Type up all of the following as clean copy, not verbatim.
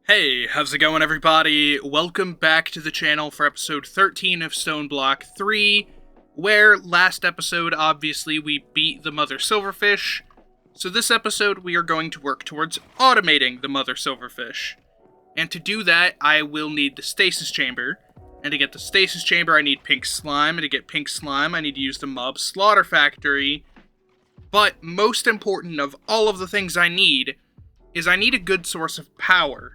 Hey, how's it going, everybody? Welcome back to the channel for episode 13 of StoneBlock 3, where last episode, obviously, we beat the Mother Silverfish. So this episode, we are going to work towards automating the Mother Silverfish. And to do that, I will need the Stasis Chamber. And to get the Stasis Chamber, I need pink slime. And to get pink slime, I need to use the Mob Slaughter Factory. But most important of all of the things I need is I need a good source of power.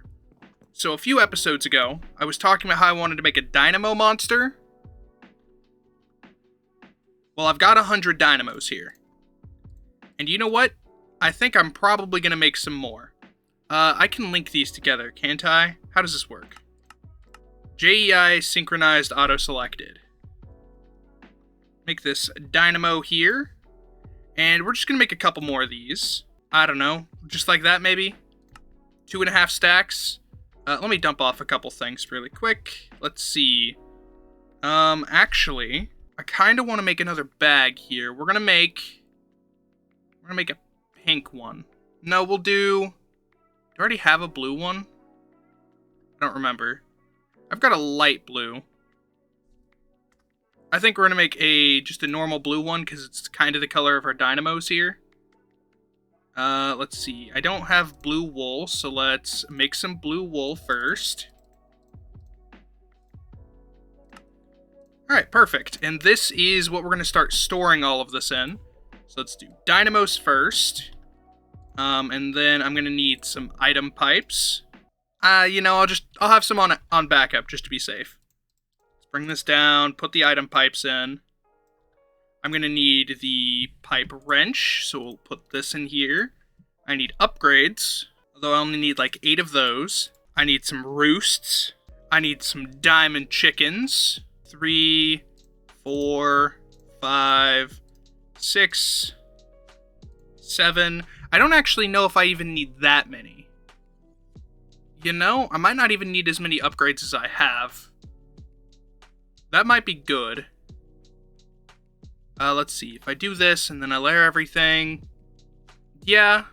So a few episodes ago, I was talking about how I wanted to make a dynamo monster. Well, I've got 100 dynamos here. And you know what? I think I'm probably going to make some more. I can link these together, can't I? How does this work? JEI synchronized auto-selected. Make this dynamo here. And we're just going to make a couple more of these. I don't know. Just like that, maybe? 2.5 stacks. Let me dump off a couple things really quick. Let's see. Actually, I kind of want to make another bag here. We're gonna make a pink one. No, we'll do I already have a blue one? I don't remember. I've got a light blue. I think we're gonna make just a normal blue one because it's kind of the color of our dynamos here. Let's see. I don't have blue wool, so let's make some blue wool first. Alright, perfect. And this is what we're going to start storing all of this in. So let's do dynamos first. And then I'm going to need some item pipes. I'll have some on backup just to be safe. Let's bring this down, put the item pipes in. I'm going to need the pipe wrench, so we'll put this in here. I need upgrades, although I only need like 8 of those. I need some roosts. I need some diamond chickens. 3, 4, 5, 6, 7. I don't actually know if I even need that many. You know, I might not even need as many upgrades as I have. That might be good. Let's see. If I do this and then I layer everything. Yeah,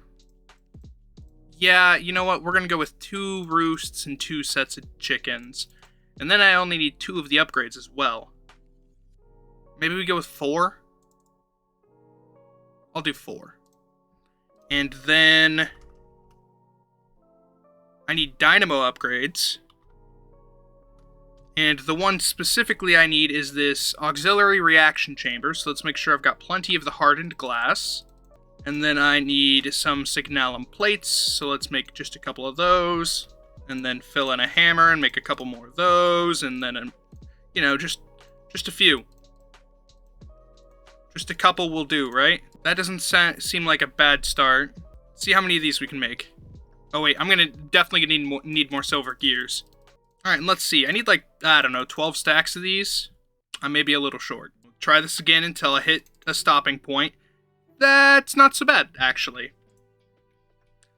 you know what? We're going to go with 2 roosts and 2 sets of chickens. And then I only need 2 of the upgrades as well. Maybe we go with 4? I'll do 4. And then I need dynamo upgrades. And the one specifically I need is this auxiliary reaction chamber, so let's make sure I've got plenty of the hardened glass. And then I need some signalum plates, so let's make just a couple of those. And then fill in a hammer and make a couple more of those, and then, just a few. Just a couple will do, right? That doesn't seem like a bad start. Let's see how many of these we can make. Oh wait, I'm definitely gonna need more silver gears. Alright, and let's see. I need 12 stacks of these. I may be a little short. Try this again until I hit a stopping point. That's not so bad, actually.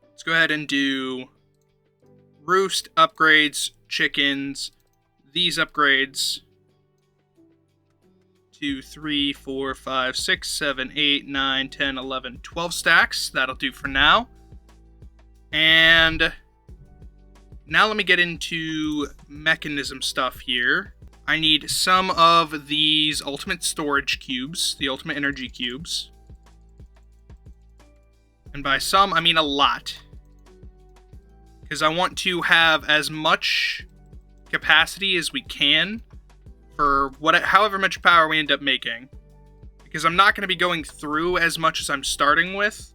Let's go ahead and do roost, upgrades, chickens, these upgrades. 2, 3, 4, 5, 6, 7, 8, 9, 10, 11, 12 stacks. That'll do for now. And now let me get into mechanism stuff here. I need some of these ultimate storage cubes, the ultimate energy cubes. And by some, I mean a lot. Because I want to have as much capacity as we can for however much power we end up making. Because I'm not going to be going through as much as I'm starting with.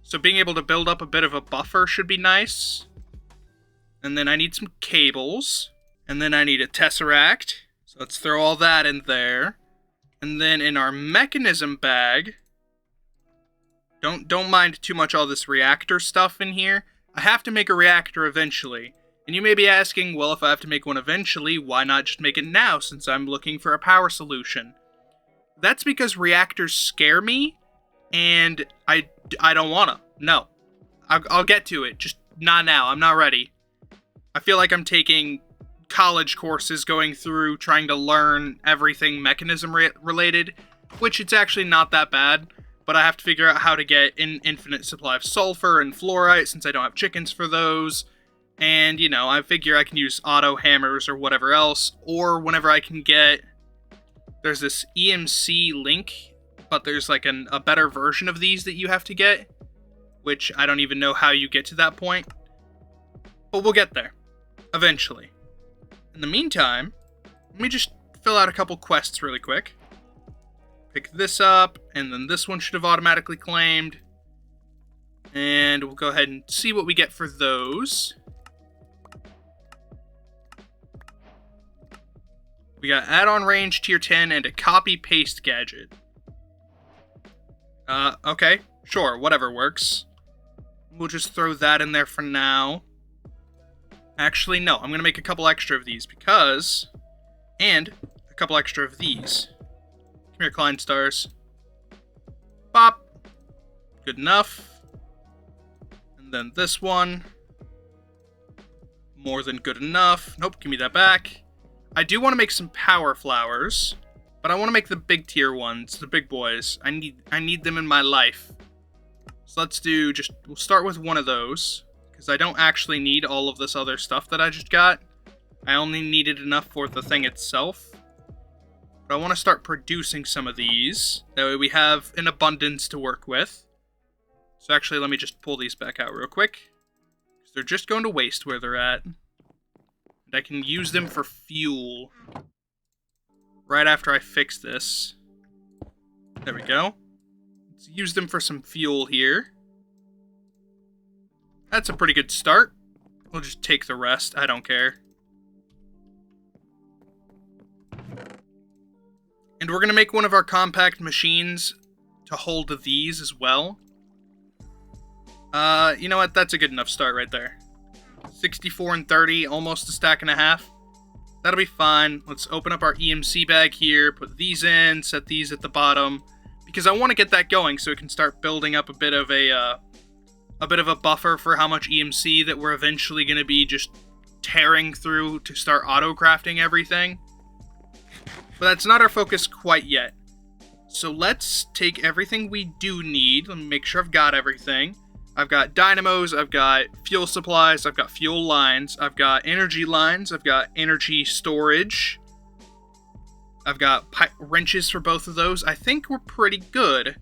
So being able to build up a bit of a buffer should be nice. And then I need some cables. And then I need a tesseract. So let's throw all that in there. And then in our mechanism bag, don't mind too much all this reactor stuff in here. I have to make a reactor eventually. And you may be asking, well, if I have to make one eventually, why not just make it now since I'm looking for a power solution? That's because reactors scare me, and I don't wanna. No. I'll get to it, just not now. I'm not ready. I feel like I'm taking college courses going through trying to learn everything mechanism related, which it's actually not that bad. But I have to figure out how to get an infinite supply of sulfur and fluorite since I don't have chickens for those. And, you know, I figure I can use auto hammers or whatever else, or whenever I can get... There's this EMC link, but there's like a better version of these that you have to get, which I don't even know how you get to that point. But we'll get there, eventually. In the meantime, let me just fill out a couple quests really quick. Pick this up, and then this one should have automatically claimed. And we'll go ahead and see what we get for those. We got add-on range, tier 10, and a copy-paste gadget. Okay, sure, whatever works. We'll just throw that in there for now. Actually, no, I'm going to make a couple extra of these because... And a couple extra of these. Come here, Klein Stars. Bop. Good enough. And then this one. More than good enough. Nope, give me that back. I do want to make some power flowers, but I want to make the big tier ones, the big boys. I need them in my life. So let's do we'll start with one of those, because I don't actually need all of this other stuff that I just got. I only needed enough for the thing itself. But I want to start producing some of these. That way we have an abundance to work with. So actually, let me just pull these back out real quick. Because they're just going to waste where they're at. And I can use them for fuel. Right after I fix this. There we go. Let's use them for some fuel here. That's a pretty good start. We'll just take the rest. I don't care. And we're going to make one of our compact machines to hold these as well. You know what? That's a good enough start right there. 64 and 30, almost a stack and a half. That'll be fine. Let's open up our EMC bag here, put these in, set these at the bottom, because I want to get that going so we can start building up a bit of a buffer for how much EMC that we're eventually going to be just tearing through to start auto-crafting everything. But that's not our focus quite yet. So let's take everything we do need. Let me make sure I've got everything. I've got dynamos, I've got fuel supplies, I've got fuel lines, I've got energy lines, I've got energy storage. I've got wrenches for both of those. I think we're pretty good.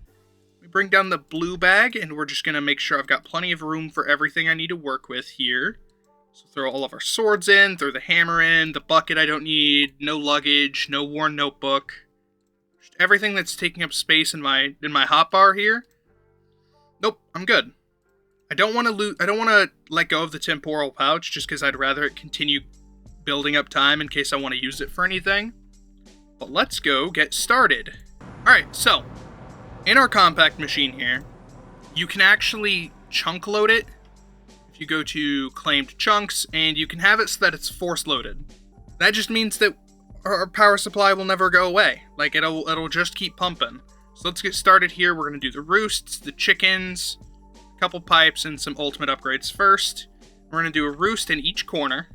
We bring down the blue bag, and we're just going to make sure I've got plenty of room for everything I need to work with here. So throw all of our swords in, throw the hammer in, the bucket I don't need, no luggage, no worn notebook. Just everything that's taking up space in my hotbar here. Nope, I'm good. I don't want to let go of the temporal pouch just because I'd rather it continue building up time in case I want to use it for anything. But let's go get started. Alright, so in our compact machine here, you can actually chunk load it if you go to claimed chunks, and you can have it so that it's force loaded. That just means that our power supply will never go away. Like, it'll just keep pumping. So let's get started here. We're going to do the roosts, the chickens, a couple pipes, and some ultimate upgrades first. We're going to do a roost in each corner.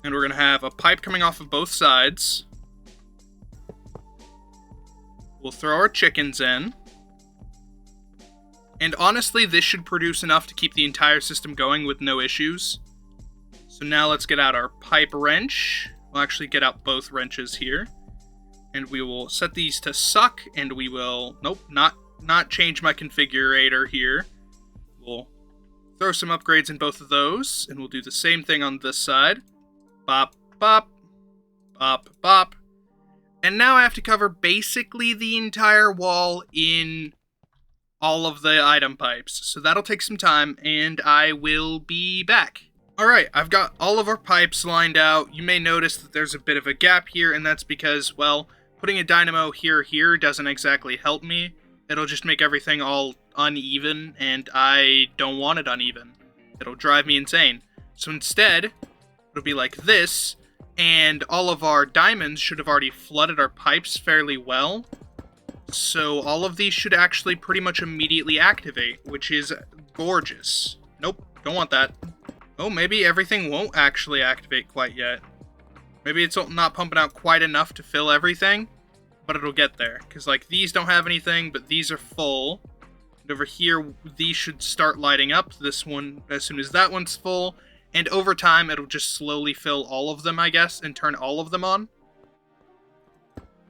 And we're going to have a pipe coming off of both sides. We'll throw our chickens in. And honestly, this should produce enough to keep the entire system going with no issues. So now let's get out our pipe wrench. We'll actually get out both wrenches here. And we will set these to suck, and we will, nope, not change my configurator here. We'll throw some upgrades in both of those, and we'll do the same thing on this side. Bop, bop, bop, bop. And now I have to cover basically the entire wall in all of the item pipes. So that'll take some time, and I will be back. Alright, I've got all of our pipes lined out. You may notice that there's a bit of a gap here, and that's because, well, putting a dynamo here doesn't exactly help me. It'll just make everything all uneven, and I don't want it uneven. It'll drive me insane. So instead, it'll be like this, and all of our diamonds should have already flooded our pipes fairly well. So all of these should actually pretty much immediately activate, which is gorgeous. Nope, don't want that. Oh, maybe everything won't actually activate quite yet. Maybe it's not pumping out quite enough to fill everything, but it'll get there. Because, like, these don't have anything, but these are full. And over here, these should start lighting up. This one, as soon as that one's full. And over time, it'll just slowly fill all of them, I guess, and turn all of them on.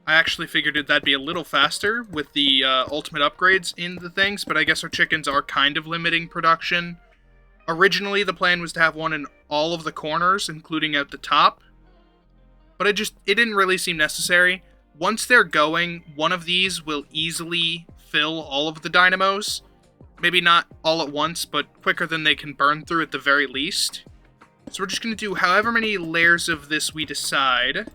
I actually figured that'd be a little faster with the ultimate upgrades in the things, but I guess our chickens are kind of limiting production. Originally, the plan was to have one in all of the corners, including at the top. But it didn't really seem necessary. Once they're going, one of these will easily fill all of the dynamos. Maybe not all at once, but quicker than they can burn through at the very least. So we're just going to do however many layers of this we decide.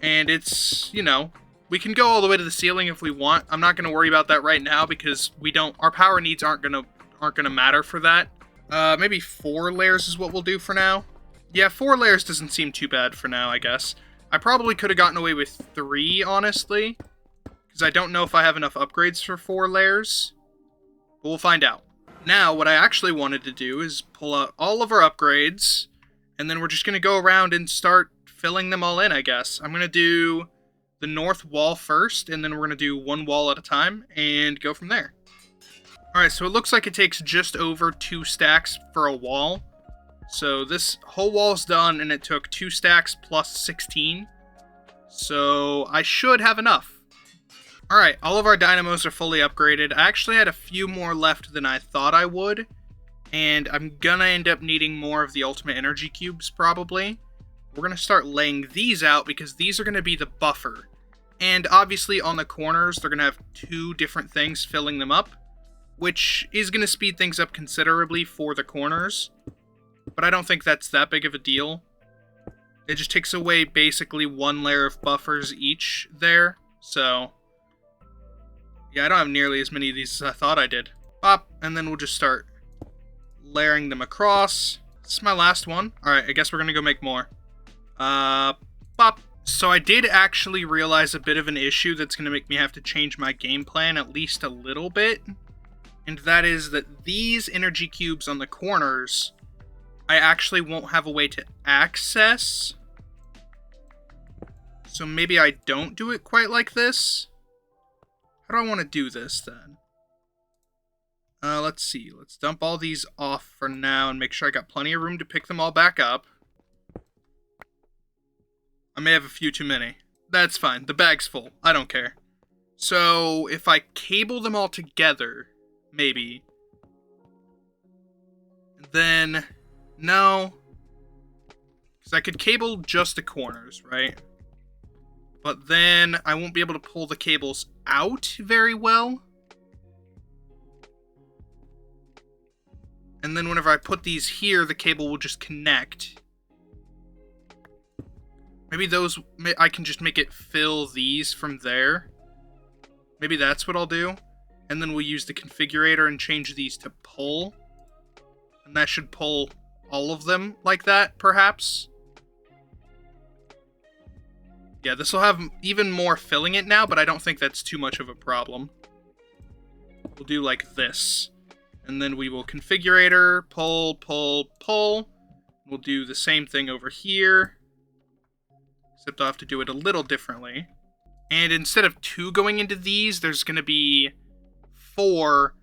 And it's, you know, we can go all the way to the ceiling if we want. I'm not going to worry about that right now because our power needs aren't going to matter for that. Maybe 4 layers is what we'll do for now. Yeah, 4 layers doesn't seem too bad for now, I guess. I probably could have gotten away with 3, honestly. Because I don't know if I have enough upgrades for 4 layers. But we'll find out. Now, what I actually wanted to do is pull out all of our upgrades. And then we're just going to go around and start filling them all in, I guess. I'm going to do the north wall first. And then we're going to do 1 wall at a time. And go from there. Alright, so it looks like it takes just over 2 stacks for a wall. So this whole wall's done, and it took 2 stacks plus 16. So I should have enough. Alright, all of our dynamos are fully upgraded. I actually had a few more left than I thought I would. And I'm gonna end up needing more of the ultimate energy cubes, probably. We're gonna start laying these out, because these are gonna be the buffer. And obviously on the corners, they're gonna have 2 different things filling them up, which is gonna speed things up considerably for the corners. But I don't think that's that big of a deal. It just takes away basically 1 layer of buffers each there. So, yeah, I don't have nearly as many of these as I thought I did. Pop, and then we'll just start layering them across. This is my last one. Alright, I guess we're gonna go make more. Pop. So I did actually realize a bit of an issue that's gonna make me have to change my game plan at least a little bit. And that is that these energy cubes on the corners, I actually won't have a way to access. So maybe I don't do it quite like this. How do I want to do this then? Let's see. Let's dump all these off for now and make sure I got plenty of room to pick them all back up. I may have a few too many. That's fine. The bag's full. I don't care. So if I cable them all together, maybe. Then, no. Because I could cable just the corners, right? But then I won't be able to pull the cables out very well. And then whenever I put these here, the cable will just connect. Maybe I can just make it fill these from there. Maybe that's what I'll do. And then we'll use the configurator and change these to pull. And that should pull all of them like that, perhaps. Yeah, this will have even more filling it now, but I don't think that's too much of a problem. We'll do like this. And then we will configurator, pull, pull, pull. We'll do the same thing over here. Except I'll have to do it a little differently. And instead of 2 going into these, there's going to be 4,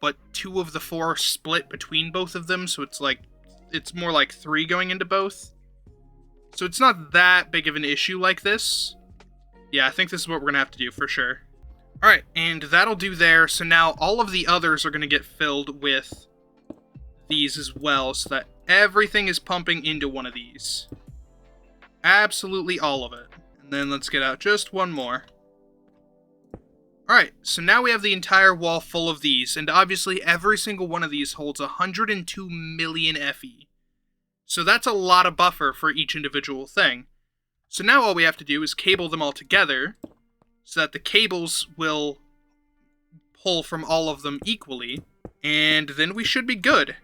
but 2 of the 4 split between both of them, so it's more like 3 going into both. So it's not that big of an issue like this. Yeah, I think this is what we're going to have to do for sure. Alright, and that'll do there. So now all of the others are going to get filled with these as well, so that everything is pumping into one of these. Absolutely all of it. And then let's get out just one more. Alright, so now we have the entire wall full of these, and obviously every single one of these holds 102 million FE. So that's a lot of buffer for each individual thing. So now all we have to do is cable them all together, so that the cables will pull from all of them equally, and then we should be good.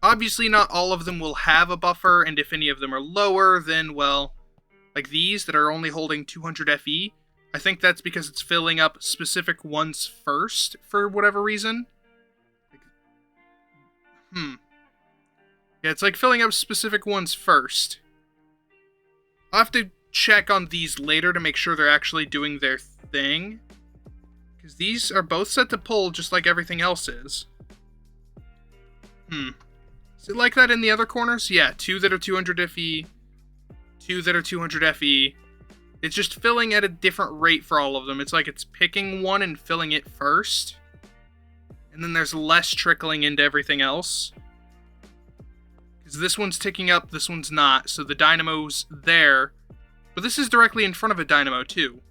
Obviously not all of them will have a buffer, and if any of them are lower, then, well, like these that are only holding 200 FE, I think that's because it's filling up specific ones first, for whatever reason. Yeah, it's like filling up specific ones first. I'll have to check on these later to make sure they're actually doing their thing. Because these are both set to pull just like everything else is. Is it like that in the other corners? Yeah, 2 that are 200 FE, 2 that are 200 FE. It's just filling at a different rate for all of them. It's like it's picking one and filling it first. And then there's less trickling into everything else. Because this one's ticking up, this one's not. So the dynamo's there. But this is directly in front of a dynamo too.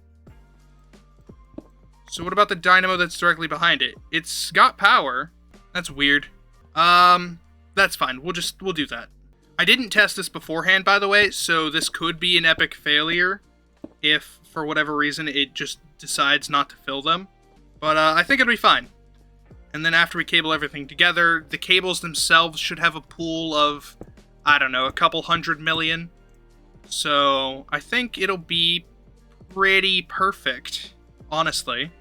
So what about the dynamo that's directly behind it? It's got power. That's weird. That's fine. We'll do that. I didn't test this beforehand, by the way, so this could be an epic failure if, for whatever reason, it just decides not to fill them. But I think it'll be fine. And then after we cable everything together, the cables themselves should have a pool of, I don't know, a couple 100 million. So I think it'll be pretty perfect, honestly.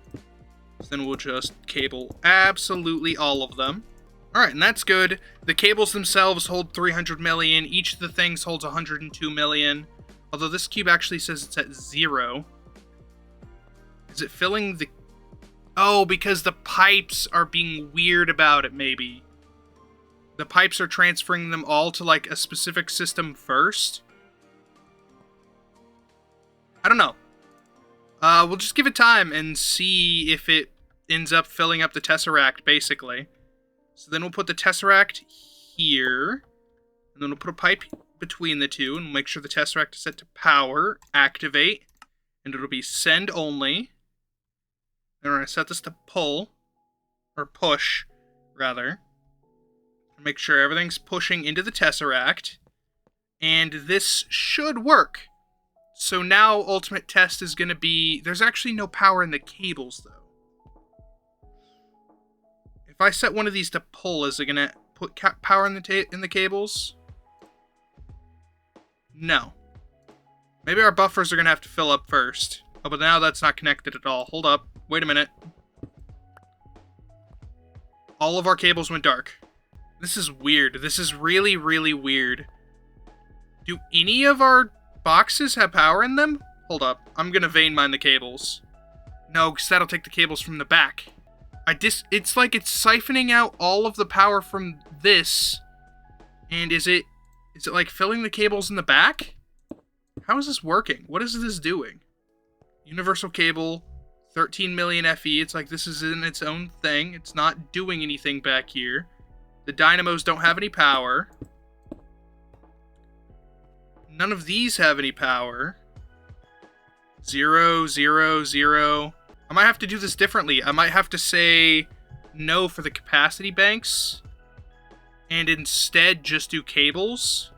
So then we'll just cable absolutely all of them. Alright, and that's good. The cables themselves hold 300 million. Each of the things holds 102 million. Although this cube actually says it's at 0. Is it filling the... Oh, because the pipes are being weird about it, maybe. The pipes are transferring them all to, like, a specific system first. I don't know. We'll just give it time and see if it ends up filling up the Tesseract, basically. So then we'll put the Tesseract here. And then we'll put a pipe between the two. And we'll make sure the Tesseract is set to power, activate. And it'll be send only. Then we're going to set this to pull. Or push, rather. Make sure everything's pushing into the Tesseract. And this should work. So now ultimate test is going to be... There's actually no power in the cables, though. If I set one of these to pull, is it going to put power in the cables? No. Maybe our buffers are going to have to fill up first. Oh, but now that's not connected at all. Hold up. Wait a minute. All of our cables went dark. This is weird. This is really, really weird. Do any of our boxes have power in them? Hold up. I'm going to vein mine the cables. No, because that'll take the cables from the back. It's like it's siphoning out all of the power from this. And is it like filling the cables in the back? How is this working? What is this doing? Universal cable, 13 million FE. It's like this is in its own thing. It's not doing anything back here. The dynamos don't have any power. None of these have any power. 0, 0, 0. I might have to do this differently. I might have to say no for the capacity banks. And instead just do cables.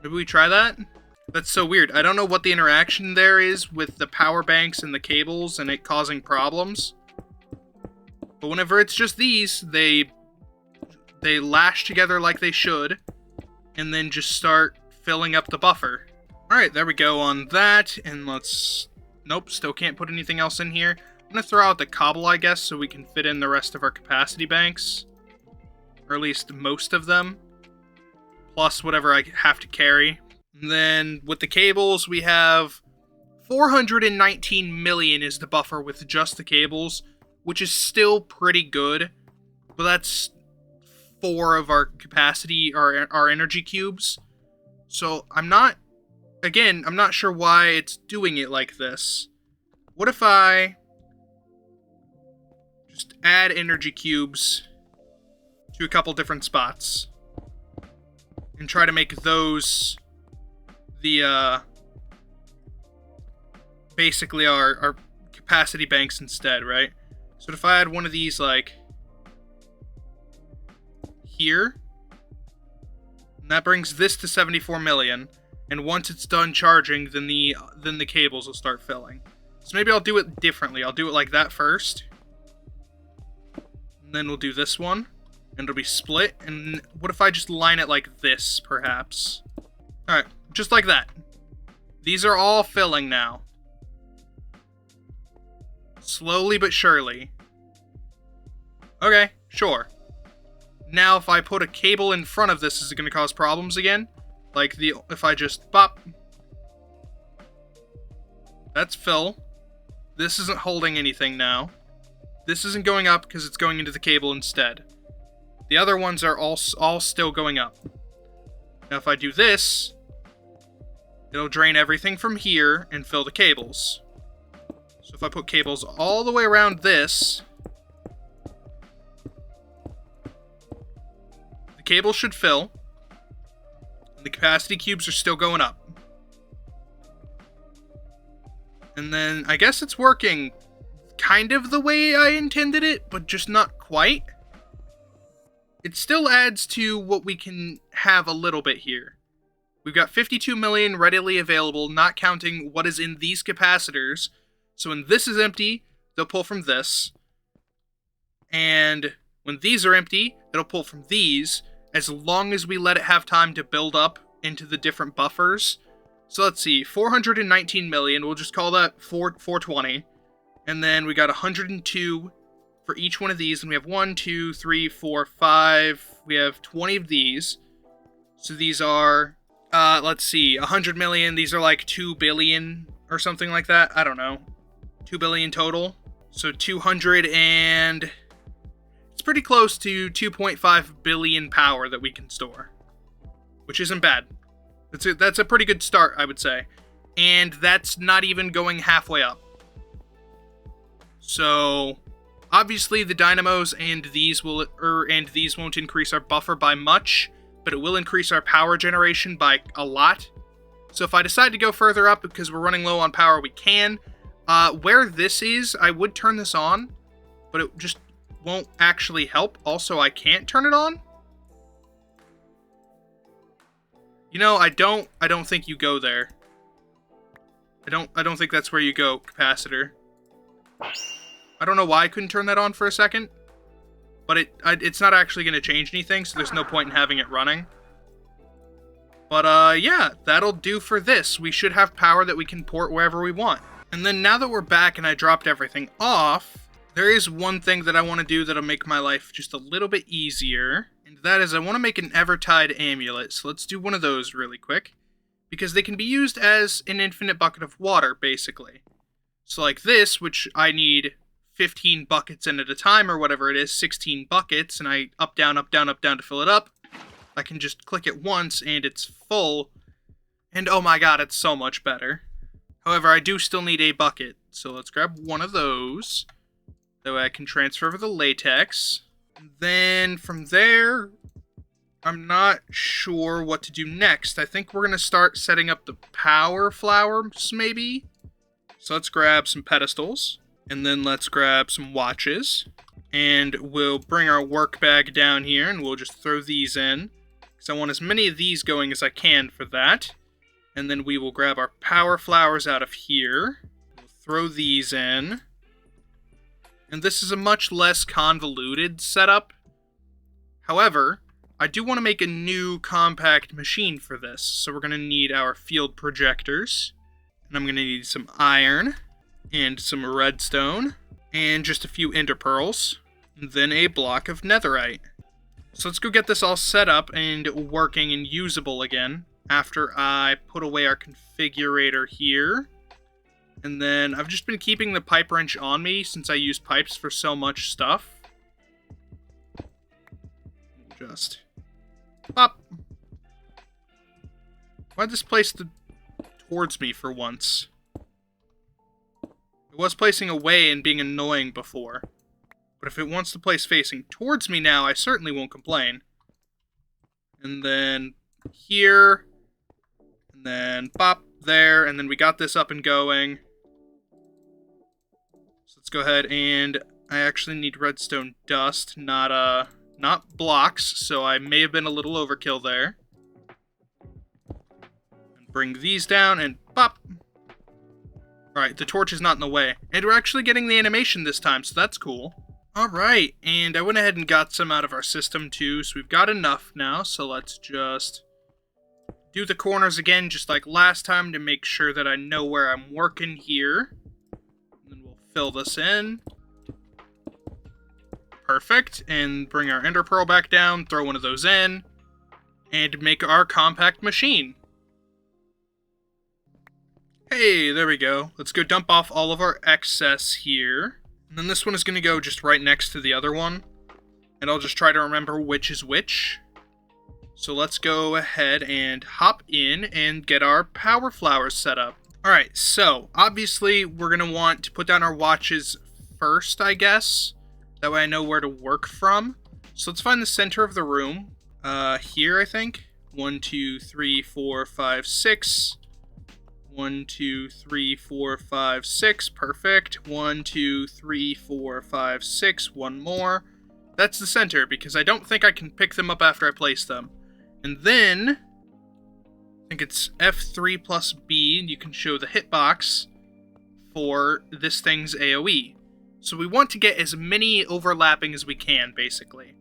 Maybe we try that? That's so weird. I don't know what the interaction there is with the power banks and the cables and it causing problems. But whenever it's just these, they lash together like they should. And then just start filling up the buffer. Alright, there we go on that. And let's... Nope, still can't put anything else in here. I'm going to throw out the cobble, I guess, so we can fit in the rest of our capacity banks. Or at least most of them. Plus whatever I have to carry. And then with the cables, we have 419 million is the buffer with just the cables. Which is still pretty good. But that's 4 of our capacity, our energy cubes. So I'm not sure why it's doing it like this. What if I just add energy cubes to a couple different spots and try to make those the basically our capacity banks instead, right? So if I add one of these like here, and that brings this to 74 million. And once it's done charging, then the cables will start filling. So maybe I'll do it differently. I'll do it like that first. And then we'll do this one. And it'll be split. And what if I just line it like this, perhaps? Alright, just like that. These are all filling now. Slowly but surely. Okay, sure. Now if I put a cable in front of this, is it going to cause problems again? Like if I just pop. That's fill. This isn't holding anything now. This isn't going up because it's going into the cable instead. The other ones are all still going up. Now if I do this, it'll drain everything from here and fill the cables. So if I put cables all the way around this, the cable should fill, and the capacity cubes are still going up. And then I guess it's working kind of the way I intended it, but just not quite. It still adds to what we can have a little bit here. We've got 52 million readily available, not counting what is in these capacitors. So when this is empty, they'll pull from this. And when these are empty, it'll pull from these, as long as we let it have time to build up into the different buffers. So let's see, 419 million, we'll just call that 420. And then we got 102 for each one of these, and we have 1, 2, 3, 4, 5. We have 20 of these. So these are, let's see, 100 million. These are like 2 billion or something like that. I don't know. 2 billion total. So 200 and... it's pretty close to 2.5 billion power that we can store. Which isn't bad. That's a pretty good start, I would say. And that's not even going halfway up. So... obviously, the dynamos and these won't increase our buffer by much, but it will increase our power generation by a lot. So if I decide to go further up because we're running low on power, we can. Where this is, I would turn this on, but it just won't actually help. Also, I can't turn it on. You know, I don't think you go there. I don't think that's where you go, capacitor. I don't know why I couldn't turn that on for a second, but it's not actually going to change anything, so there's no point in having it running. But yeah, that'll do for this. We should have power that we can port wherever we want. And then now that we're back and I dropped everything off, there is one thing that I want to do that'll make my life just a little bit easier, and that is I want to make an Evertide amulet. So let's do one of those really quick, because they can be used as an infinite bucket of water, basically. So like this, which I need 15 buckets in at a time, or whatever it is, 16 buckets, and I up, down, to fill it up. I can just click it once, and it's full, and oh my god, it's so much better. However, I do still need a bucket, so let's grab one of those. That way I can transfer over the latex. Then, from there, I'm not sure what to do next. I think we're going to start setting up the power flowers, maybe? So let's grab some pedestals. And then let's grab some watches. And we'll bring our work bag down here, and we'll just throw these in. Because I want as many of these going as I can for that. And then we will grab our power flowers out of here. We'll throw these in. And this is a much less convoluted setup. However, I do want to make a new compact machine for this. So we're going to need our field projectors. And I'm going to need some iron. And some redstone, and just a few ender pearls, and then a block of netherite. So let's go get this all set up and working and usable again, after I put away our configurator here. And then I've just been keeping the pipe wrench on me, since I use pipes for so much stuff. Just pop. Why'd this place towards me for once? It was placing away and being annoying before. But if it wants to place facing towards me now, I certainly won't complain. And then here. And then pop there. And then we got this up and going. So let's go ahead and I actually need redstone dust, not blocks. So I may have been a little overkill there. And bring these down and pop. Alright, the torch is not in the way. And we're actually getting the animation this time, so that's cool. Alright, and I went ahead and got some out of our system too, so we've got enough now. So let's just do the corners again, just like last time, to make sure that I know where I'm working here. And then we'll fill this in. Perfect, and bring our ender pearl back down, throw one of those in, and make our compact machine. Hey, there we go. Let's go dump off all of our excess here. And then this one is going to go just right next to the other one. And I'll just try to remember which is which. So let's go ahead and hop in and get our power flowers set up. Alright, so obviously we're going to want to put down our watches first, I guess. That way I know where to work from. So let's find the center of the room. Here, I think. 1, 2, 3, 4, 5, 6. 1, 2, 3, 4, 5, 6. Perfect. 1, 2, 3, 4, 5, 6. One more. That's the center, because I don't think I can pick them up after I place them. And then, I think it's F3 plus B, and you can show the hitbox for this thing's AoE. So we want to get as many overlapping as we can, basically.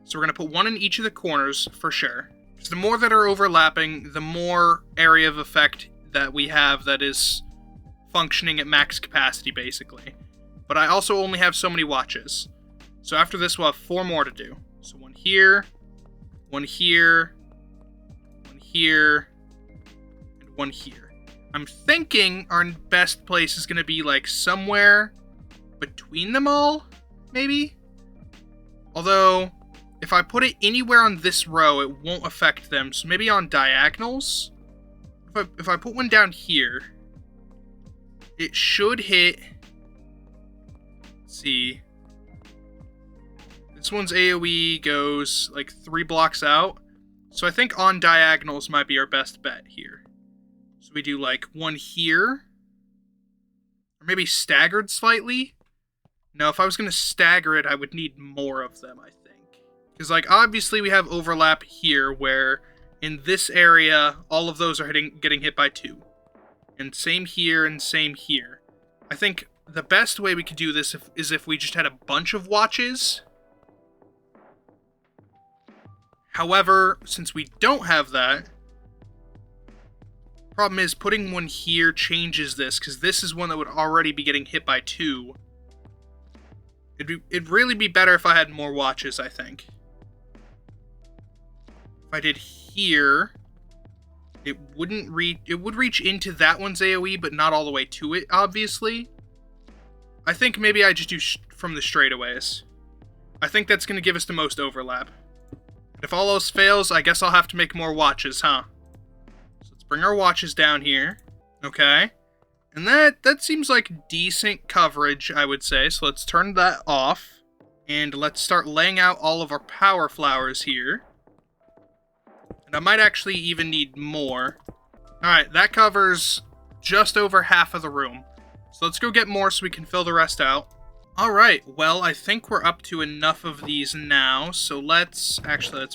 So we're going to put one in each of the corners, for sure. Because the more that are overlapping, the more area of effect that we have that is functioning at max capacity, basically. But I also only have so many watches. So after this, we'll have 4 more to do. So one here, one here, one here, and one here. I'm thinking our best place is going to be like somewhere between them all, maybe? Although, if I put it anywhere on this row, it won't affect them. So maybe on diagonals? If I put one down here, it should hit... Let's see. This one's AoE goes like 3 blocks out. So I think on diagonals might be our best bet here. So we do like one here. Or maybe staggered slightly. No, if I was going to stagger it, I would need more of them, I think. Because like obviously we have overlap here where in this area, all of those are getting hit by 2. And same here and same here. I think the best way we could do this is if we just had a bunch of watches. However, since we don't have that, problem is putting one here changes this, because this is one that would already be getting hit by 2. It'd really be better if I had more watches, I think. If I did here, it would reach into that one's AoE, but not all the way to it, obviously. I think maybe I just do from the straightaways. I think that's going to give us the most overlap. And if all else fails, I guess I'll have to make more watches, huh? So let's bring our watches down here. Okay. And that seems like decent coverage, I would say. So let's turn that off. And let's start laying out all of our power flowers here. And I might actually even need more. Alright, that covers just over half of the room. So let's go get more so we can fill the rest out. Alright, well, I think we're up to enough of these now. So let's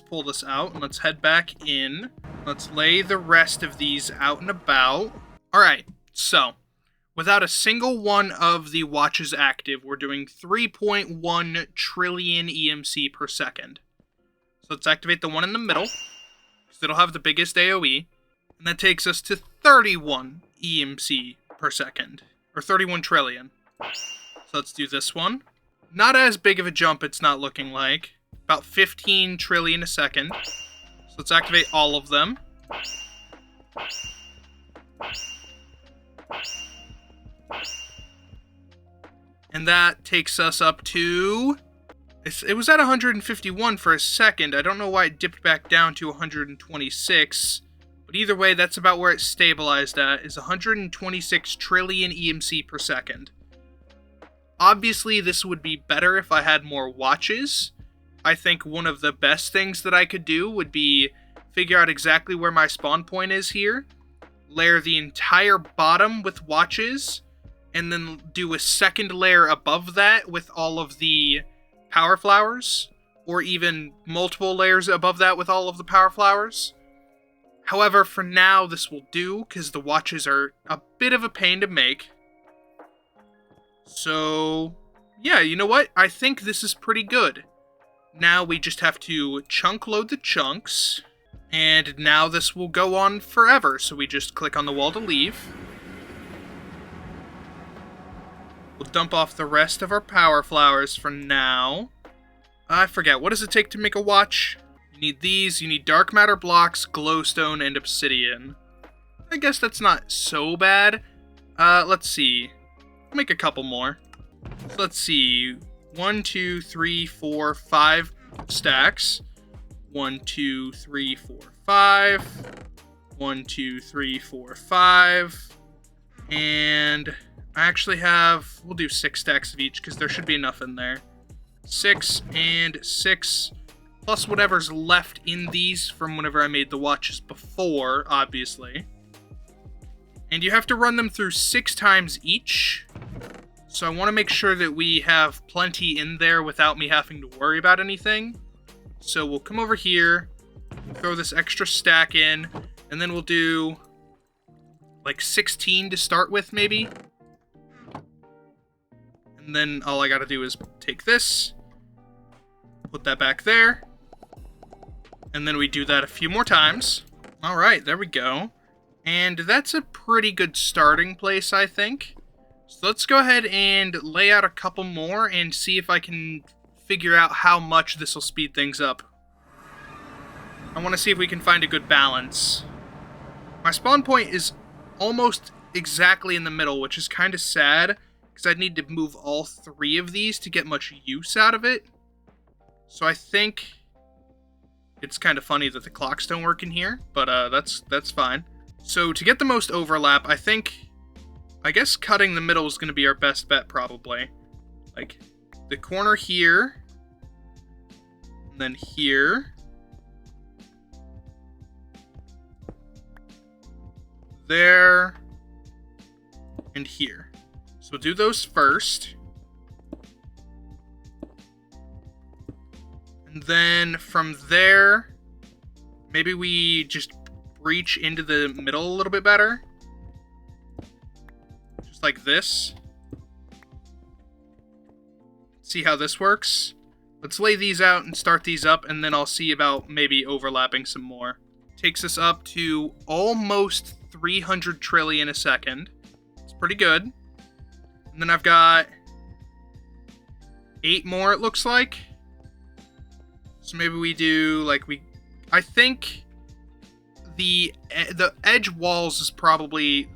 pull this out and let's head back in. Let's lay the rest of these out and about. Alright, so without a single one of the watches active, we're doing 3.1 trillion EMC per second. So let's activate the one in the middle. It'll have the biggest AoE, and that takes us to 31 EMC per second, or 31 trillion. So let's do this one. Not as big of a jump, it's not looking like. About 15 trillion a second. So let's activate all of them. And that takes us up to... It was at 151 for a second. I don't know why it dipped back down to 126. But either way, that's about where it stabilized at, is 126 trillion EMC per second. Obviously, this would be better if I had more watches. I think one of the best things that I could do would be figure out exactly where my spawn point is here, layer the entire bottom with watches, and then do a second layer above that with all of the power flowers, or even multiple layers above that with all of the power flowers. However, for now, this will do, because the watches are a bit of a pain to make. So, yeah, you know what? I think this is pretty good. Now we just have to chunk load the chunks, and now this will go on forever. So we just click on the wall to leave. We'll dump off the rest of our power flowers for now. I forget, what does it take to make a watch? You need these, you need dark matter blocks, glowstone, and obsidian. I guess that's not so bad. Let's see. I'll make a couple more. So let's see. 1, 2, 3, 4, 5 stacks. 1, 2, 3, 4, 5. 1, 2, 3, 4, 5. And I actually have... We'll do 6 stacks of each, because there should be enough in there. 6 and 6... plus whatever's left in these from whenever I made the watches before, obviously. And you have to run them through 6 times each. So I want to make sure that we have plenty in there without me having to worry about anything. So we'll come over here, throw this extra stack in, and then we'll do like 16 to start with, maybe. And then all I gotta do is take this, put that back there, and then we do that a few more times. All right, there we go. And that's a pretty good starting place, I think. So let's go ahead and lay out a couple more and see if I can figure out how much this will speed things up. I want to see if we can find a good balance. My spawn point is almost exactly in the middle, which is kind of sad, because I'd need to move all 3 of these to get much use out of it. So I think it's kind of funny that the clocks don't work in here, but that's fine. So to get the most overlap, I guess cutting the middle is going to be our best bet, probably. Like, the corner here, and then here, there, and here. So we'll do those first. And then from there, maybe we just breach into the middle a little bit better. Just like this. See how this works? Let's lay these out and start these up, and then I'll see about maybe overlapping some more. Takes us up to almost 300 trillion a second. It's pretty good. And then I've got 8 more, it looks like. So maybe we do, like, I think the edge walls is probably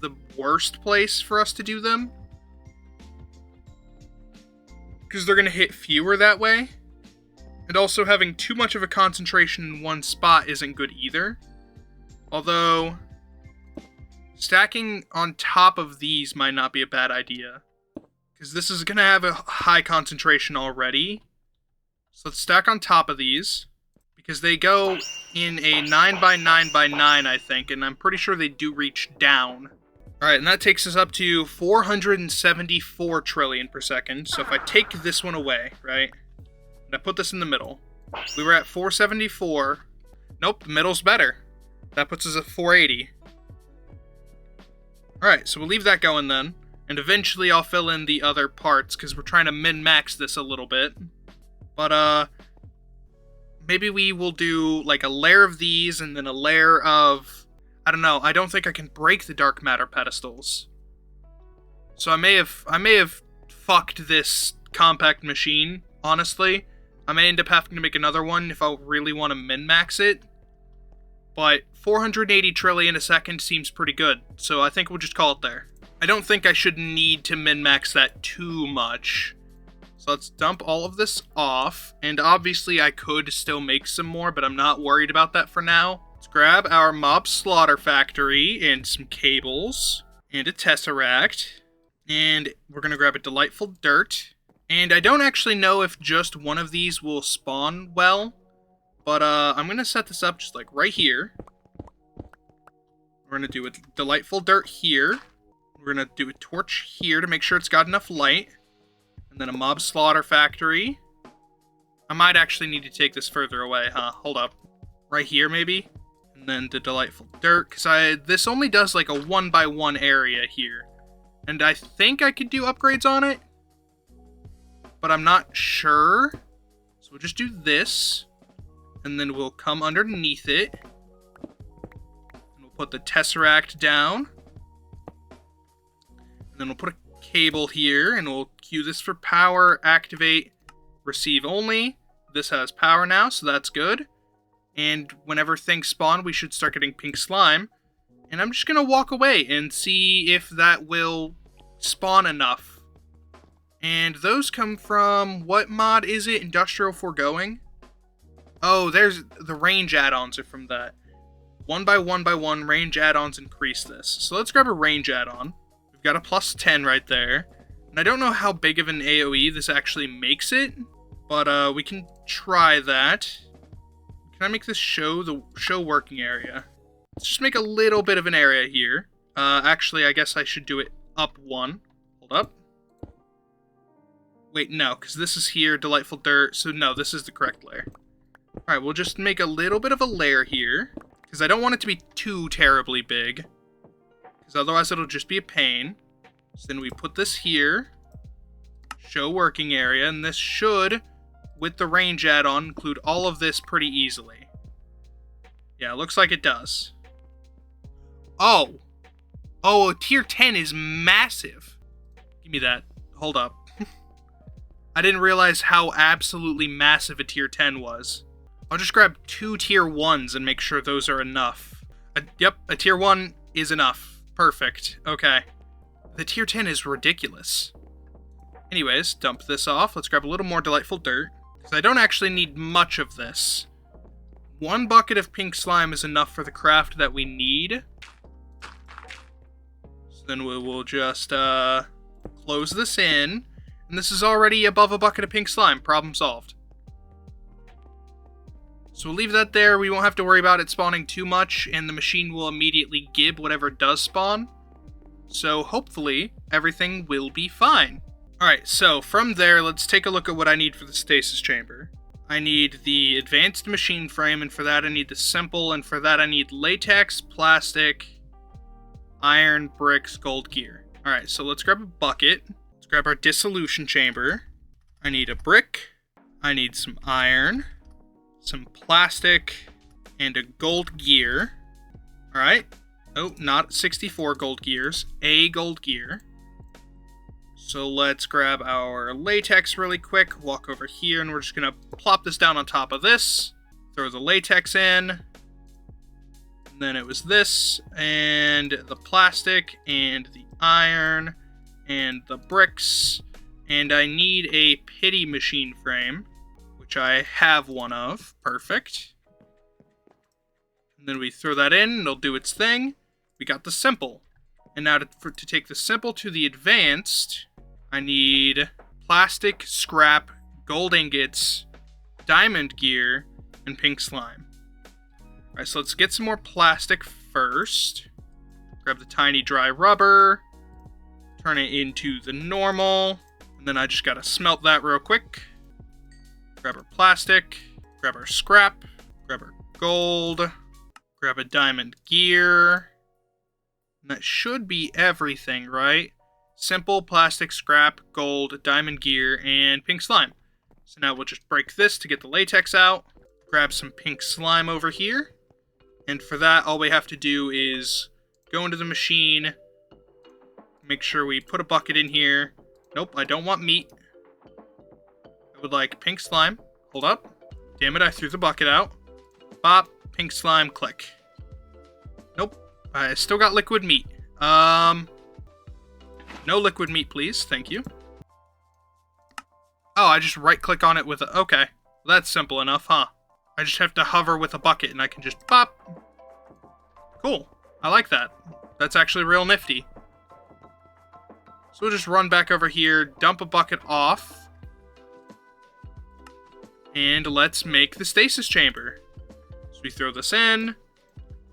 the worst place for us to do them, because they're going to hit fewer that way. And also having too much of a concentration in one spot isn't good either. Although, stacking on top of these might not be a bad idea, because this is going to have a high concentration already. So let's stack on top of these, because they go in a 9x9x9, I think, and I'm pretty sure they do reach down. Alright, and that takes us up to 474 trillion per second. So if I take this one away, right, and I put this in the middle, we were at 474. Nope, the middle's better. That puts us at 480. Alright, so we'll leave that going then. And eventually I'll fill in the other parts, because we're trying to min-max this a little bit. But, maybe we will do, like, a layer of these, and then a layer of... I don't know, I don't think I can break the dark matter pedestals. So I may have fucked this compact machine, honestly. I may end up having to make another one if I really want to min-max it. But 480 trillion a second seems pretty good, so I think we'll just call it there. I don't think I should need to min-max that too much. So let's dump all of this off, and obviously I could still make some more, but I'm not worried about that for now. Let's grab our mob slaughter factory and some cables and a tesseract, and we're going to grab a delightful dirt. And I don't actually know if just one of these will spawn well, but I'm going to set this up just like right here. We're going to do a delightful dirt here. We're going to do a torch here to make sure it's got enough light. And then a mob slaughter factory. I might actually need to take this further away, huh? Hold up. Right here, maybe? And then the delightful dirt, because this only does like a 1x1 area here. And I think I could do upgrades on it, but I'm not sure. So we'll just do this, and then we'll come underneath it. And we'll put the tesseract down. And then we'll put a cable here, and we'll cue this for power, activate, receive only. This has power now, so that's good. And whenever things spawn, we should start getting pink slime. And I'm just going to walk away and see if that will spawn enough. And those come from, what mod is it? Industrial Foregoing? Oh, there's the range add-ons are from that. 1x1x1 range add-ons increase this. So let's grab a range add-on. We've got a plus 10 right there. And I don't know how big of an AoE this actually makes it, but we can try that. Can I make this show working area? Let's just make a little bit of an area here. Actually, I guess I should do it up one. Hold up. Wait, no, because this is here, Delightful Dirt, so no, this is the correct layer. Alright, we'll just make a little bit of a layer here, because I don't want it to be too terribly big, because otherwise it'll just be a pain. So then we put this here, show working area, and this should, with the range add-on, include all of this pretty easily. Yeah, it looks like it does. Oh! Oh, tier 10 is massive! Give me that. Hold up. I didn't realize how absolutely massive a tier 10 was. I'll just grab 2 tier 1s and make sure those are enough. Yep, a tier 1 is enough. Perfect. Okay. The tier 10 is ridiculous. Anyways, dump this off. Let's grab a little more Delightful Dirt, because I don't actually need much of this. 1 bucket of pink slime is enough for the craft that we need. So then we will just close this in. And this is already above a bucket of pink slime. Problem solved. So we'll leave that there. We won't have to worry about it spawning too much, and the machine will immediately gib whatever does spawn. So hopefully, everything will be fine. Alright, so from there, let's take a look at what I need for the stasis chamber. I need the advanced machine frame, and for that I need the simple, and for that I need latex, plastic, iron, bricks, gold gear. Alright, so let's grab a bucket. Grab our dissolution chamber. I need a brick. I need some iron, some plastic, and a gold gear. Alright. Oh, not 64 gold gears. A gold gear. So let's grab our latex really quick. Walk over here, and we're just going to plop this down on top of this. Throw the latex in. And then it was this, and the plastic, and the iron, and the bricks, and I need a pity machine frame, which I have one of. Perfect. And then we throw that in, it'll do its thing. We got the simple. And now to take the simple to the advanced, I need plastic, scrap, gold ingots, diamond gear, and pink slime. Alright, so let's get some more plastic first. Grab the tiny dry rubber. Turn it into the normal, and then I just gotta smelt that real quick. Grab our plastic, grab our scrap, grab our gold, grab a diamond gear. And that should be everything, right? Simple, plastic, scrap, gold, diamond gear, and pink slime. So now we'll just break this to get the latex out, grab some pink slime over here, and for that all we have to do is go into the machine. Make sure we put a bucket in here. Nope, I don't want meat. I would like pink slime. Hold up. Damn it, I threw the bucket out. Bop, pink slime, click. Nope, I still got liquid meat. No liquid meat, please. Thank you. Oh, I just right-click on it with a... Okay, that's simple enough, huh? I just have to hover with a bucket and I can just pop. Cool. I like that. That's actually real nifty. So we'll just run back over here, dump a bucket off, and let's make the stasis chamber. So we throw this in,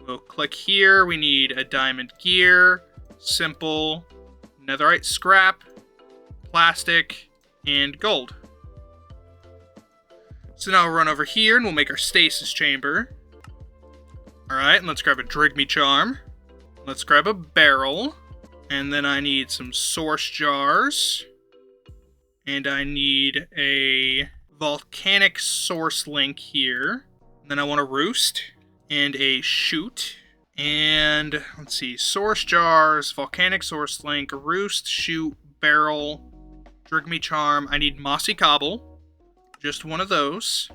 we'll click here, we need a diamond gear, simple, netherite scrap, plastic, and gold. So now we'll run over here and we'll make our stasis chamber. Alright, and let's grab a Drigme charm. Let's grab a barrel. And then I need some source jars. And I need a volcanic source link here. And then I want a roost and a chute. And let's see, source jars, volcanic source link, roost, chute, barrel, Drigme charm. I need mossy cobble. Just one of those.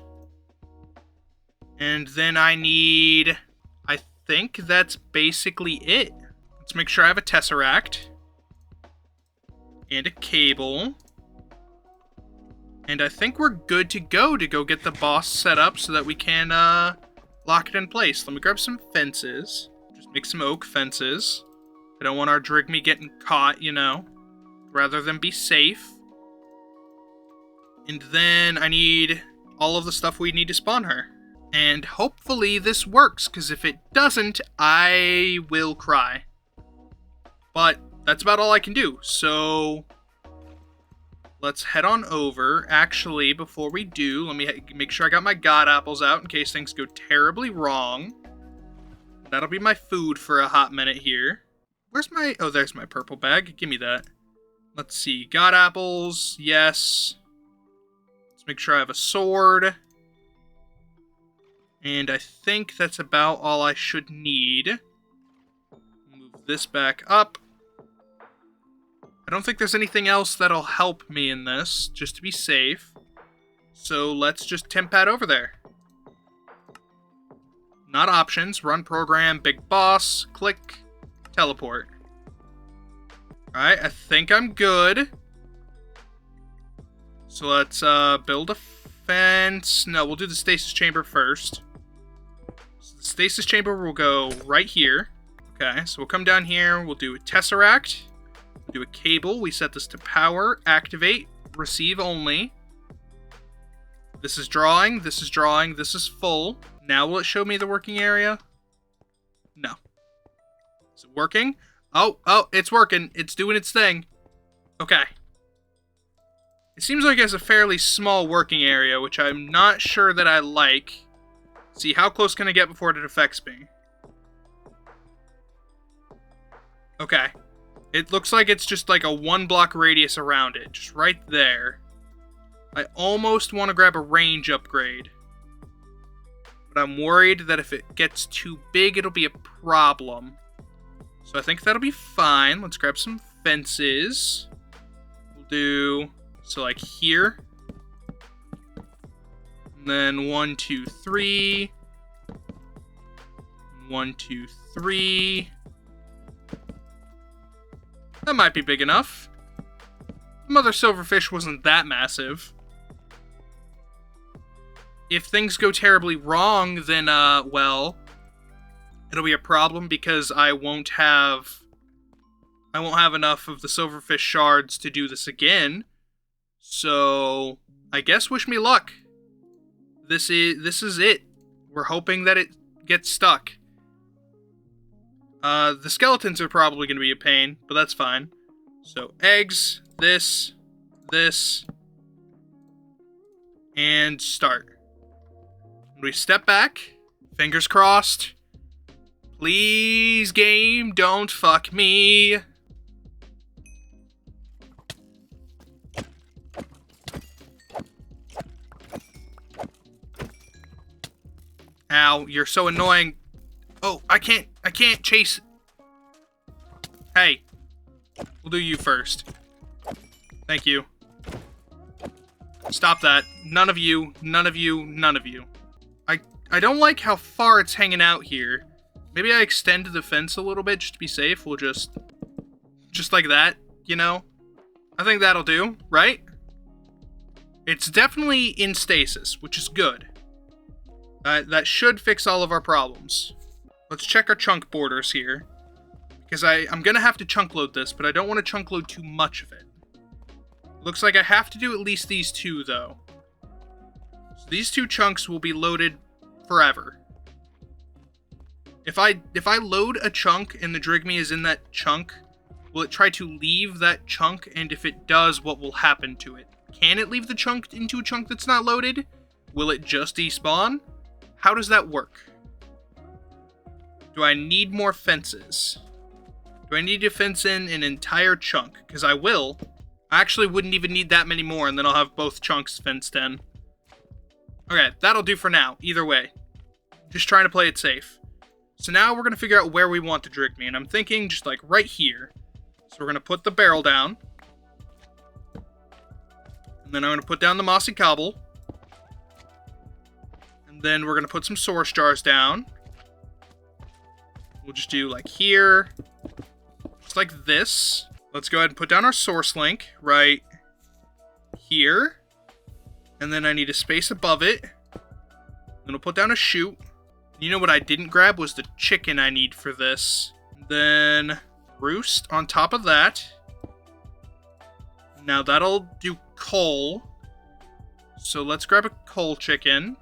And then I need, I think that's basically it. Let's make sure I have a Tesseract. And a cable. And I think we're good to go get the boss set up so that we can lock it in place. Let me grab some fences. Just make some oak fences. I don't want our Drigme getting caught, you know. Rather than be safe. And then I need all of the stuff we need to spawn her. And hopefully this works, because if it doesn't, I will cry. But that's about all I can do, so let's head on over. Actually, before we do, let me make sure I got my god apples out in case things go terribly wrong. That'll be my food for a hot minute here. Where's my... Oh, there's my purple bag. Give me that. Let's see. God apples. Yes. Let's make sure I have a sword. And I think that's about all I should need. Move this back up. I don't think there's anything else that'll help me in this, just to be safe. So let's just Tempad over there. Not options. Run program, big boss, click, teleport. Alright, I think I'm good. So let's build a fence. No, we'll do the stasis chamber first. So the stasis chamber will go right here. Okay, so we'll come down here. We'll do a Tesseract. We'll do a cable. We set this to power, activate, receive only. This is drawing. This is drawing. This is full. Now will it show me the working area? No. Is it working? Oh, it's working. It's doing its thing. Okay. It seems like it has a fairly small working area, which I'm not sure that I like. See, how close can I get before it affects me? Okay. It looks like it's just like a 1 block radius around it. Just right there. I almost want to grab a range upgrade. But I'm worried that if it gets too big, it'll be a problem. So I think that'll be fine. Let's grab some fences. We'll do... So like here. And then 1, 2, 3. 1, 2, 3. That might be big enough. Mother Silverfish wasn't that massive. If things go terribly wrong, then, well, it'll be a problem because I won't have enough of the Silverfish shards to do this again. So, I guess wish me luck. This is it. We're hoping that it gets stuck. The skeletons are probably going to be a pain, but that's fine. So, eggs, this, and start. We step back. Fingers crossed. Please, game, don't fuck me. Ow, you're so annoying. Oh, I can't chase. Hey. We'll do you first. Thank you. Stop that. None of you, none of you, none of you. I don't like how far it's hanging out here. Maybe I extend the fence a little bit just to be safe. We'll just like that, you know? I think that'll do, right? It's definitely in stasis, which is good. That should fix all of our problems. Let's check our chunk borders here. Because I'm going to have to chunk load this, but I don't want to chunk load too much of it. Looks like I have to do at least these two, though. So these 2 chunks will be loaded forever. If I load a chunk and the Drigme is in that chunk, will it try to leave that chunk? And if it does, what will happen to it? Can it leave the chunk into a chunk that's not loaded? Will it just despawn? How does that work? Do I need more fences? Do I need to fence in an entire chunk? Because I will. I actually wouldn't even need that many more, and then I'll have both chunks fenced in. Okay, that'll do for now, either way. Just trying to play it safe. So now we're going to figure out where we want the Drigme, and I'm thinking just like right here. So we're going to put the barrel down. And then I'm going to put down the mossy cobble. And then we're going to put some source jars down. We'll just do like here, just like this. Let's go ahead and put down our source link right here. And then I need a space above it. Then we'll put down a chute. You know what I didn't grab was the chicken I need for this. Then roost on top of that. Now that'll do coal. So let's grab a coal chicken.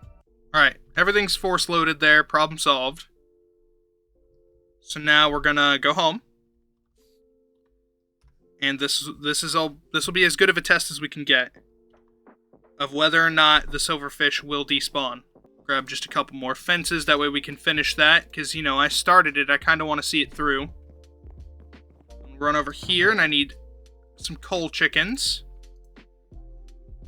Alright, everything's force loaded there, problem solved. So now we're gonna go home. And this will be as good of a test as we can get of whether or not the silverfish will despawn. Grab just a couple more fences, that way we can finish that, because, you know, I started it, I kind of want to see it through. Run over here, and I need some coal chickens.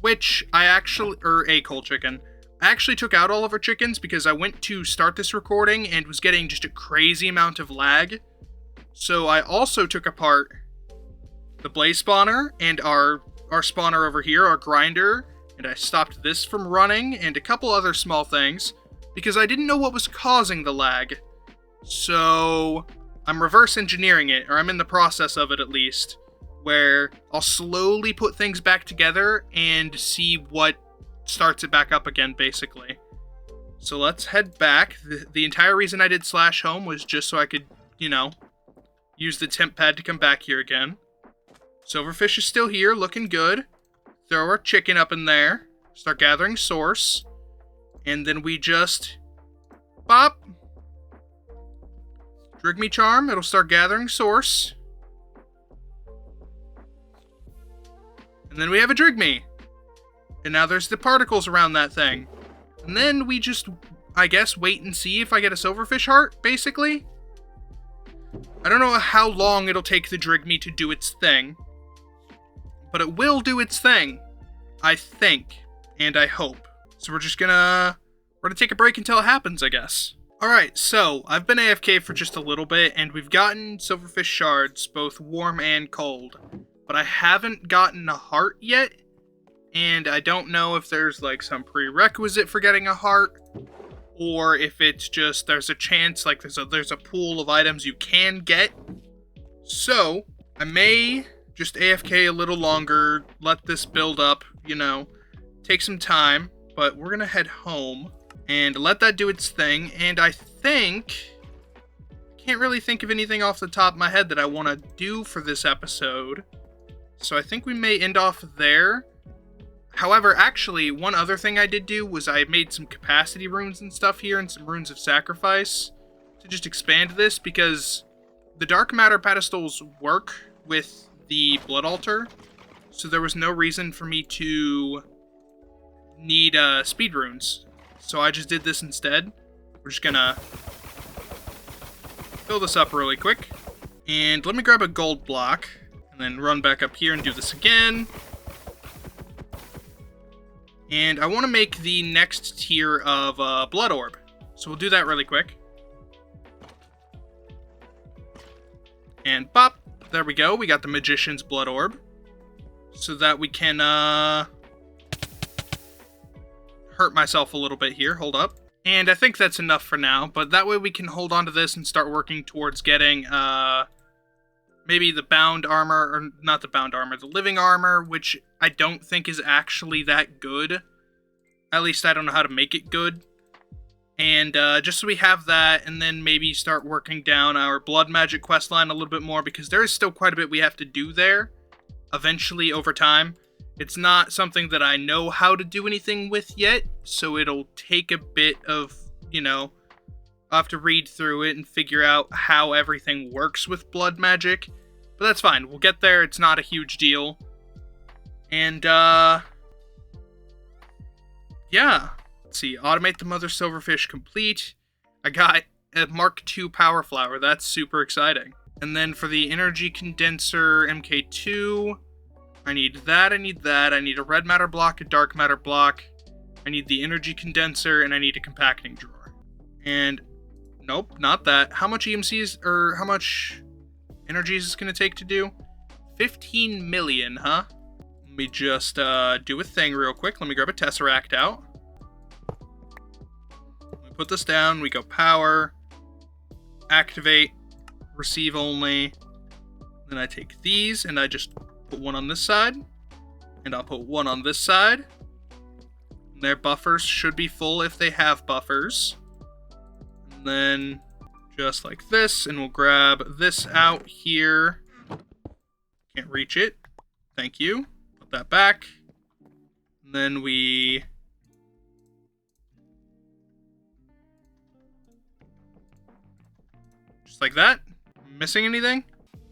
Which I actually, or a coal chicken. I actually took out all of our chickens because I went to start this recording and was getting just a crazy amount of lag. So I also took apart the blaze spawner and our spawner over here, our grinder, and I stopped this from running and a couple other small things because I didn't know what was causing the lag. So I'm reverse engineering it, or I'm in the process of it at least, where I'll slowly put things back together and see what starts it back up again, basically. So let's head back. The entire reason I did /home was just so I could, you know, use the temp pad to come back here again. Silverfish is still here, looking good. Throw our chicken up in there. Start gathering source. And then we just bop. Drig me charm. It'll start gathering source. And then we have a drig me. And now there's the particles around that thing. And then we just, I guess, wait and see if I get a silverfish heart, basically. I don't know how long it'll take the drig me to do its thing. But it will do its thing, I think, and I hope. So we're gonna take a break until it happens, I guess. Alright, so I've been AFK for just a little bit, and we've gotten silverfish shards, both warm and cold. But I haven't gotten a heart yet, and I don't know if there's like some prerequisite for getting a heart, or if it's just there's a chance, like there's a pool of items you can get. So I may just AFK a little longer, let this build up, you know, take some time, but we're gonna head home and let that do its thing. And I can't really think of anything off the top of my head that I want to do for this episode. So I think we may end off there. However, actually, one other thing I did do was I made some capacity runes and stuff here and some runes of sacrifice to just expand this, because the dark matter pedestals work with the blood altar, so there was no reason for me to need speed runes. So I just did this instead. We're just gonna fill this up really quick. And let me grab a gold block and then run back up here and do this again. And I want to make the next tier of blood orb. So we'll do that really quick. And bop. There we go. We got the magician's blood orb. So that we can hurt myself a little bit here. Hold up. And I think that's enough for now. But that way we can hold on to this and start working towards getting maybe the bound armor, or not the bound armor, the living armor, which I don't think is actually that good. At least I don't know how to make it good. And just so we have that, and then maybe start working down our blood magic questline a little bit more, because there is still quite a bit we have to do there, eventually, over time. It's not something that I know how to do anything with yet, so it'll take a bit of, you know, I'll have to read through it and figure out how everything works with blood magic. But that's fine, we'll get there, it's not a huge deal. And, yeah. Let's see, automate the mother silverfish complete. I got a Mark II power flower, that's super exciting. And then for the energy condenser MK2, I need that, I need that, I need a red matter block, a dark matter block, I need the energy condenser, and I need a compacting drawer. And, nope, not that. How much EMCs, or how much energy is this going to take to do? 15 million, huh? Let me just do a thing real quick. Let me grab a Tesseract out. Let me put this down. We go power. activate, receive only. Then I take these and I just put one on this side. And I'll put one on this side. And their buffers should be full if they have buffers. And then just like this, and we'll grab this out here. Can't reach it. Thank you. Put that back. And then we... just like that. Missing anything?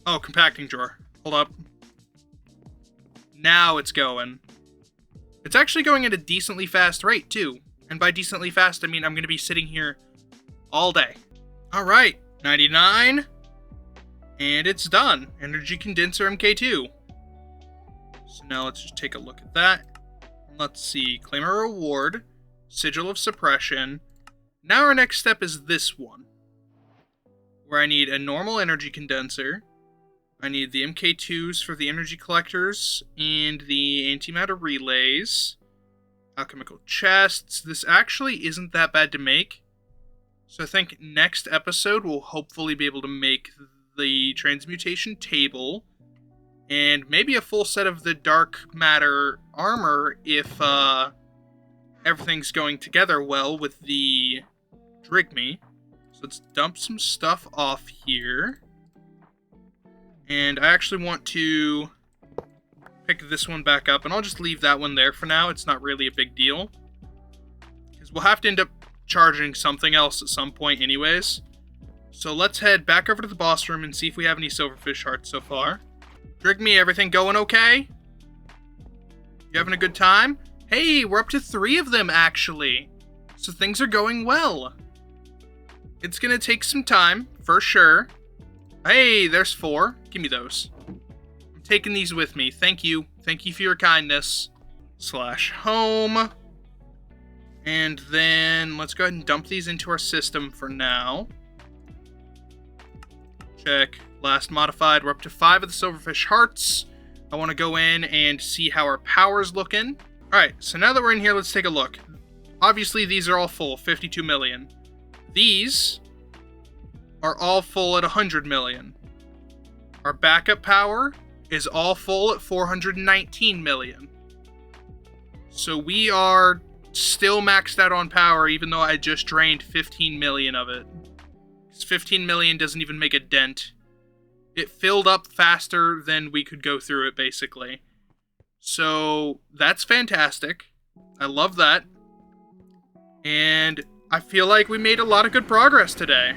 Oh, compacting drawer. Hold up. Now it's going. It's actually going at a decently fast rate, too. And by decently fast, I mean I'm going to be sitting here all day. Alright, 99. And it's done. Energy Condenser MK2. So now let's just take a look at that. Let's see. Claim a reward. Sigil of Suppression. Now our next step is this one, where I need a normal energy condenser. I need the MK2s for the energy collectors and the antimatter relays. Alchemical chests. This actually isn't that bad to make. So I think next episode we'll hopefully be able to make the transmutation table and maybe a full set of the dark matter armor if everything's going together well with the Drigme. So let's dump some stuff off here. And I actually want to pick this one back up, and I'll just leave that one there for now. It's not really a big deal, because we'll have to end up charging something else at some point anyways. So let's head back over to the boss room and see if we have any silverfish hearts so far. Drigme, everything going okay? You having a good time? Hey, we're up to 3 of them actually. So things are going well. It's gonna take some time, for sure. Hey, there's 4. Give me those. I'm taking these with me. Thank you. Thank you for your kindness. /home. And then let's go ahead and dump these into our system for now. Check. Last modified. We're up to 5 of the silverfish hearts. I want to go in and see how our power's looking. Alright, so now that we're in here, let's take a look. Obviously, these are all full. 52 million. These are all full at 100 million. Our backup power is all full at 419 million. So we are still maxed out on power, even though I just drained 15 million of it. 15 million doesn't even make a dent. It filled up faster than we could go through it, basically. So that's fantastic. I love that. And I feel like we made a lot of good progress today.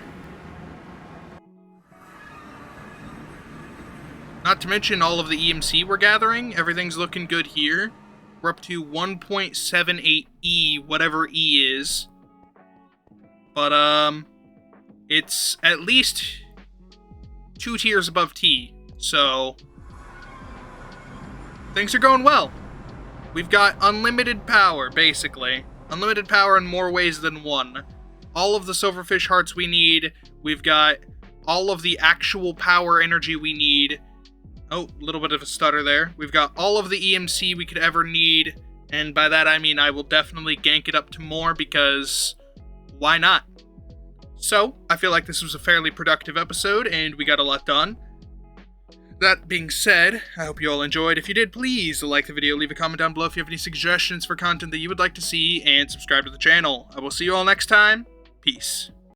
Not to mention all of the EMC we're gathering. Everything's looking good here. We're up to 1.78 E, whatever E is. But, it's at least 2 tiers above T. So, things are going well. We've got unlimited power, basically. Unlimited power in more ways than one. All of the silverfish hearts we need. We've got all of the actual power energy we need. Oh, a little bit of a stutter there. We've got all of the EMC we could ever need. And by that I mean I will definitely gank it up to more because why not? So, I feel like this was a fairly productive episode and we got a lot done. That being said, I hope you all enjoyed. If you did, please like the video, leave a comment down below if you have any suggestions for content that you would like to see, and subscribe to the channel. I will see you all next time. Peace.